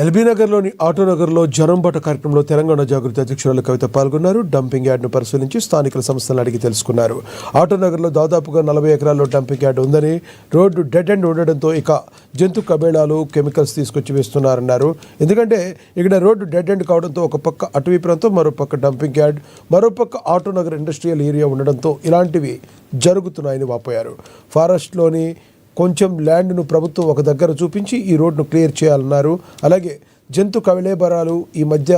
LB నగర్లోని ఆటోనగర్లో జనంబాట కార్యక్రమంలో తెలంగాణ జాగృతి అధ్యక్షురాలు కవిత పాల్గొన్నారు. డంపింగ్ యార్డ్ను పరిశీలించి స్థానికుల సమస్యలను అడిగి తెలుసుకున్నారు. ఆటోనగర్లో దాదాపుగా 40 ఎకరాల్లో డంపింగ్ యార్డ్ ఉందని, రోడ్డు డెడ్ ఎండ్ ఉండడంతో ఇక జంతు కబేళాలు కెమికల్స్ తీసుకొచ్చి వేస్తున్నారన్నారు. ఎందుకంటే ఇక్కడ రోడ్డు డెడ్ ఎండ్ కావడంతో ఒక పక్క అటవీ ప్రాంతం, మరోపక్క డంపింగ్ యార్డ్, మరోపక్క ఆటోనగర్ ఇండస్ట్రియల్ ఏరియా ఉండడంతో ఇలాంటివి జరుగుతున్నాయని వాపోయారు. ఫారెస్ట్లోని కొంచెం ల్యాండ్ను ప్రభుత్వం ఒక దగ్గర చూపించి ఈ రోడ్ను క్లియర్ చేయాలన్నారు. అలాగే జంతు కవలేబరాలు ఈ మధ్య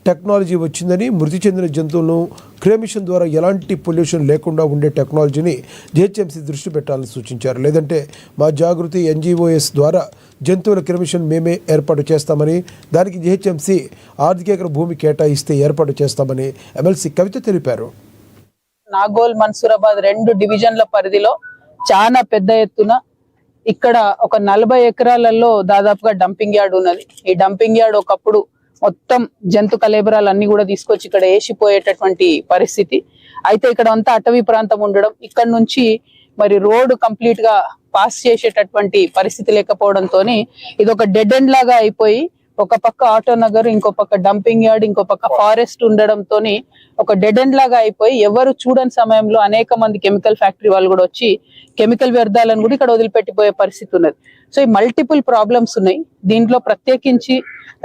టెక్నాలజీ వచ్చిందని, మృతి చెందిన జంతువులను క్రేమిషన్ ద్వారా ఎలాంటి పొల్యూషన్ లేకుండా ఉండే టెక్నాలజీని జిహెచ్ఎంసీ దృష్టి పెట్టాలని సూచించారు. లేదంటే మా జాగృతి NGOS ద్వారా జంతువుల క్రేమిషన్ మేమే ఏర్పాటు చేస్తామని, దానికి జిహెచ్ఎంసీ ఆర్థికేతర భూమి కేటాయిస్తే ఏర్పాటు చేస్తామని ఎమ్మెల్సీ కవిత తెలిపారు. నాగోల్ మన్సూరాబాద్ 2 డివిజన్ల పరిధిలో చాలా పెద్ద ఎత్తున ఇక్కడ ఒక 40 ఎకరాలలో దాదాపుగా డంపింగ్ యార్డ్ ఉన్నది. ఈ డంపింగ్ యార్డ్ ఒకప్పుడు మొత్తం జంతు కలేబరాలు అన్ని కూడా తీసుకొచ్చి ఇక్కడ వేసిపోయేటటువంటి పరిస్థితి. అయితే ఇక్కడ అంతా అటవీ ప్రాంతం ఉండడం, ఇక్కడ నుంచి మరి రోడ్డు కంప్లీట్ గా పాస్ చేసేటటువంటి పరిస్థితి లేకపోవడంతో ఇది ఒక డెడ్ ఎండ్ లాగా అయిపోయి, ఒక పక్క ఆటోనగర్, ఇంకో పక్క డంపింగ్ యార్డ్, ఇంకో పక్క ఫారెస్ట్ ఉండడంతో ఒక డెడ్ ఎండ్ లాగా అయిపోయి ఎవరు చూడని సమయంలో అనేక మంది కెమికల్ ఫ్యాక్టరీ వాళ్ళు కూడా వచ్చి కెమికల్ వ్యర్థాలను కూడా ఇక్కడ వదిలిపెట్టిపోయే పరిస్థితి ఉన్నది. సో ఈ మల్టిపుల్ ప్రాబ్లమ్స్ ఉన్నాయి. దీంట్లో ప్రత్యేకించి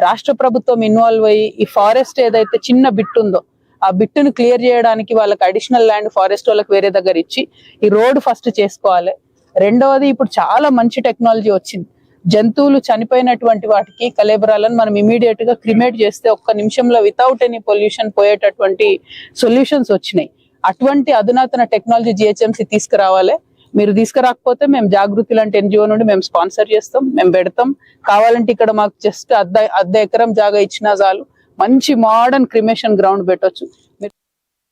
రాష్ట్ర ప్రభుత్వం ఇన్వాల్వ్ అయ్యి ఈ ఫారెస్ట్ ఏదైతే చిన్న బిట్ ఉందో ఆ బిట్టును క్లియర్ చేయడానికి వాళ్ళకి అడిషనల్ ల్యాండ్ ఫారెస్ట్ వాళ్ళకి వేరే దగ్గర ఇచ్చి ఈ రోడ్ ఫస్ట్ చేసుకోవాలి. రెండవది, ఇప్పుడు చాలా మంచి టెక్నాలజీ వచ్చింది. జంతువులు చనిపోయినటువంటి వాటికి కలేబరాలను మనం ఇమీడియట్ గా క్రిమేట్ చేస్తే ఒక్క నిమిషంలో వితౌట్ ఎనీ పొల్యూషన్ పోయేటటువంటి సొల్యూషన్స్ వచ్చినాయి. అటువంటి అధునాతన టెక్నాలజీ జిహెచ్ఎంసీ తీసుకురావాలి. మీరు తీసుకురాకపోతే మేము జాగృతి లాంటి NGO నుండి మేము స్పాన్సర్ చేస్తాం, మేము పెడతాం. కావాలంటే ఇక్కడ మాకు జస్ట్ అర్ధ ఎకరం జాగా ఇచ్చినా చాలు, మంచి మోడర్న్ క్రిమేషన్ గ్రౌండ్ పెట్టొచ్చు.